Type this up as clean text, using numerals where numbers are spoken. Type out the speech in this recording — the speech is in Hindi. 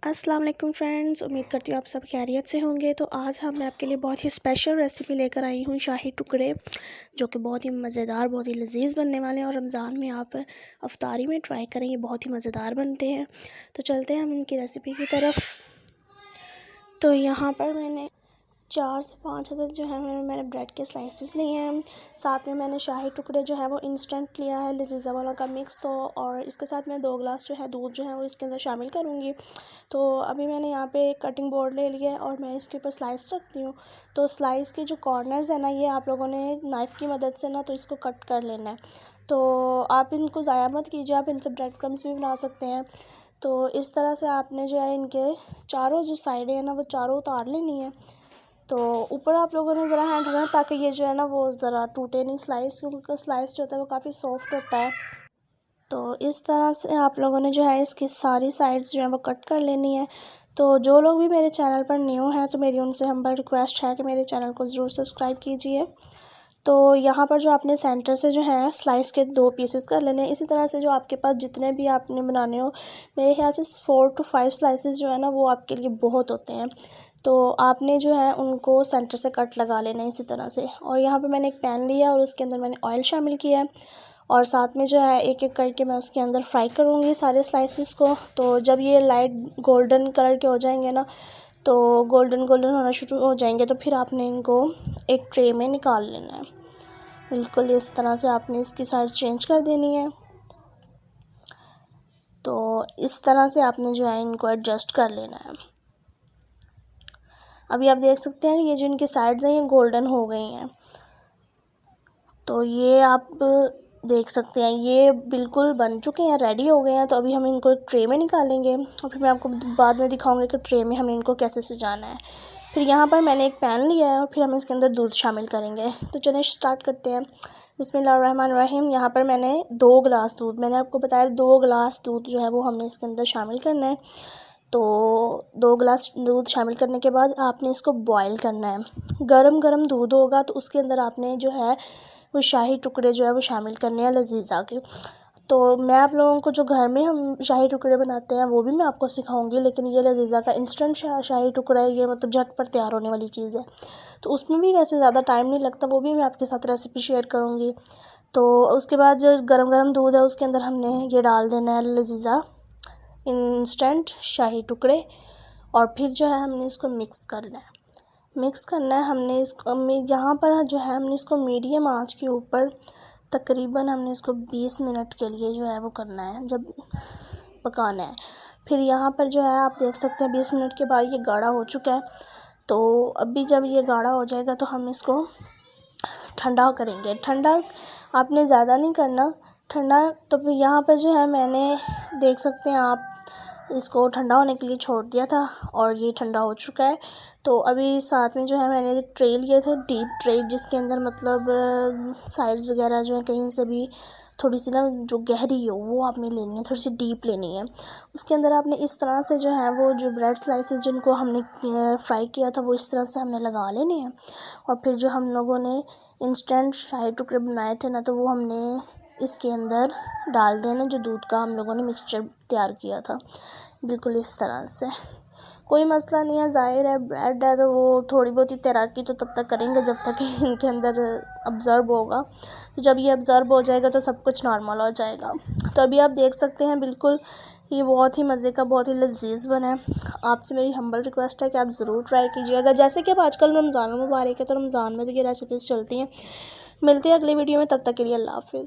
अस्सलाम वालेकुम फ्रेंड्स, उम्मीद करती हूँ आप सब खैरियत से होंगे। तो आज मैं आपके लिए बहुत ही स्पेशल रेसिपी लेकर आई हूँ, शाही टुकड़े, जो कि बहुत ही मज़ेदार, बहुत ही लजीज बनने वाले हैं। और रमज़ान में आप अफ्तारी में ट्राई करें, ये बहुत ही मज़ेदार बनते हैं। तो चलते हैं हम इनकी रेसिपी की तरफ। तो यहाँ पर मैंने 4 से 5 अदद जो है मैंने ब्रेड के स्लाइसेस लिए हैं। साथ में मैंने शाही टुकड़े जो है वो इंस्टेंट लिया है, लजीजा वाला का मिक्स। तो और इसके साथ मैं 2 गिलास जो है दूध जो है वो इसके अंदर शामिल करूँगी। तो अभी मैंने यहाँ पे कटिंग बोर्ड ले लिया है और मैं इसके ऊपर स्लाइस रखती हूँ। तो स्लाइस के जो कॉर्नर्स है ना, ये आप लोगों ने नाइफ़ की मदद से ना तो इसको कट कर लेना है। तो आप इनको ज़ाया मत कीजिए, आप इनसे ब्रेड क्रम्स भी बना सकते हैं। तो इस तरह से आपने जो है इनके चारों जो साइडें हैं ना वो चारों उतार लेनी है। तो ऊपर आप लोगों ने ज़रा हैंड रखना ताकि ये जो है ना वो ज़रा टूटे नहीं स्लाइस, क्योंकि स्लाइस जो होता है वो काफ़ी सॉफ्ट होता है। तो इस तरह से आप लोगों ने जो है इसकी सारी साइड्स जो है वो कट कर लेनी है। तो जो लोग भी मेरे चैनल पर न्यू हैं तो मेरी उनसे हम्बल रिक्वेस्ट है कि मेरे चैनल को ज़रूर सब्सक्राइब कीजिए। तो यहाँ पर जो आपने सेंटर से जो है स्लाइस के 2 पीसेस कर लेने हैं। इसी तरह से जो आपके पास जितने भी आपने बनाने हो, मेरे ख्याल से 4 to 5 स्लाइसेस जो है ना वो आपके लिए बहुत होते हैं। तो आपने जो है उनको सेंटर से कट लगा लेना है इसी तरह से। और यहाँ पे मैंने एक पैन लिया और उसके अंदर मैंने ऑयल शामिल किया है और साथ में जो है एक एक करके मैं उसके अंदर फ्राई करूँगी सारे स्लाइसेस को। तो जब ये लाइट गोल्डन कलर के हो जाएंगे ना, तो गोल्डन गोल्डन होना शुरू हो जाएंगे, तो फिर आपने इनको एक ट्रे में निकाल लेना है। बिल्कुल इस तरह से आपने इसकी साइड चेंज कर देनी है। तो इस तरह से आपने जो है इनको एडजस्ट कर लेना है। अभी आप देख सकते हैं ये जो इनकी साइड्स हैं ये गोल्डन हो गई हैं। तो ये आप देख सकते हैं ये बिल्कुल बन चुके हैं, रेडी हो गए हैं। तो अभी हम इनको एक ट्रे में निकालेंगे और फिर मैं आपको बाद में दिखाऊंगी कि ट्रे में हमें इनको कैसे सजाना है। फिर यहाँ पर मैंने एक पैन लिया है और फिर हम इसके अंदर दूध शामिल करेंगे। तो चलिए स्टार्ट करते हैं। बिस्मिल्लाहिर्रहमानिर्रहीम। यहाँ पर मैंने 2 गिलास दूध, मैंने आपको बताया 2 गिलास दूध जो है वो हमने इसके अंदर शामिल करना है। तो 2 गिलास दूध शामिल करने के बाद आपने इसको बॉईल करना है। गरम गरम दूध होगा तो उसके अंदर आपने जो है वो शाही टुकड़े जो है वो शामिल करने हैं लजीज़ा के। तो मैं आप लोगों को जो घर में हम शाही टुकड़े बनाते हैं वो भी मैं आपको सिखाऊंगी, लेकिन ये लजीज़ा का इंस्टेंट शाही टुकड़ा है, ये मतलब झटपट तैयार होने वाली चीज़ है। तो उसमें भी वैसे ज़्यादा टाइम नहीं लगता, वो भी मैं आपके साथ रेसिपी शेयर करूँगी। तो उसके बाद जो गरम गरम दूध है उसके अंदर हमने ये डाल देना है लजीज़ा इंस्टेंट शाही टुकड़े और फिर जो है हमने इसको मिक्स करना है। हमने इसको यहाँ पर जो है हमने इसको मीडियम आंच के ऊपर तकरीबन हमने इसको 20 मिनट के लिए जो है वो करना है, जब पकाना है। फिर यहाँ पर जो है आप देख सकते हैं 20 मिनट के बाद ये गाढ़ा हो चुका है। तो अभी जब ये गाढ़ा हो जाएगा तो हम इसको ठंडा करेंगे। ठंडा आपने ज़्यादा नहीं करना ठंडा। तो फिर यहाँ पर जो है मैंने देख सकते हैं आप इसको ठंडा होने के लिए छोड़ दिया था और ये ठंडा हो चुका है। तो अभी साथ में जो है मैंने एक ट्रे लिए थे, डीप ट्रे, जिसके अंदर मतलब साइड्स वगैरह जो है कहीं से भी थोड़ी सी ना जो गहरी हो वो आपने लेनी है, थोड़ी सी डीप लेनी है। उसके अंदर आपने इस तरह से जो है वो जो ब्रेड स्लाइसेस जिनको हमने फ्राई किया था वो इस तरह से हमने लगा लेने हैं। और फिर जो हम लोगों ने इंस्टेंट शाही टुकड़े बनाए थे ना, तो वो हमने इसके अंदर डाल देना, जो दूध का हम लोगों ने मिक्सचर तैयार किया था, बिल्कुल इस तरह से। कोई मसला नहीं है, ज़ाहिर है ब्रेड है तो वो थोड़ी बहुत ही तैराकी तो तब तक करेंगे जब तक इनके अंदर अब्ज़र्व होगा। तो जब ये अब्ज़र्व हो जाएगा तो सब कुछ नॉर्मल हो जाएगा। तो अभी आप देख सकते हैं बिल्कुल ये बहुत ही मज़े का, बहुत ही लजीज बना है। आपसे मेरी हम्बल रिक्वेस्ट है कि आप ज़रूर ट्राई कीजिएगा। जैसे कि अब आजकल रमज़ान मुबारक है तो रमज़ान में तो ये रेसिपीज़ चलती हैं। मिलते हैं अगली वीडियो में, तब तक के लिए अल्लाह हाफ़िज़।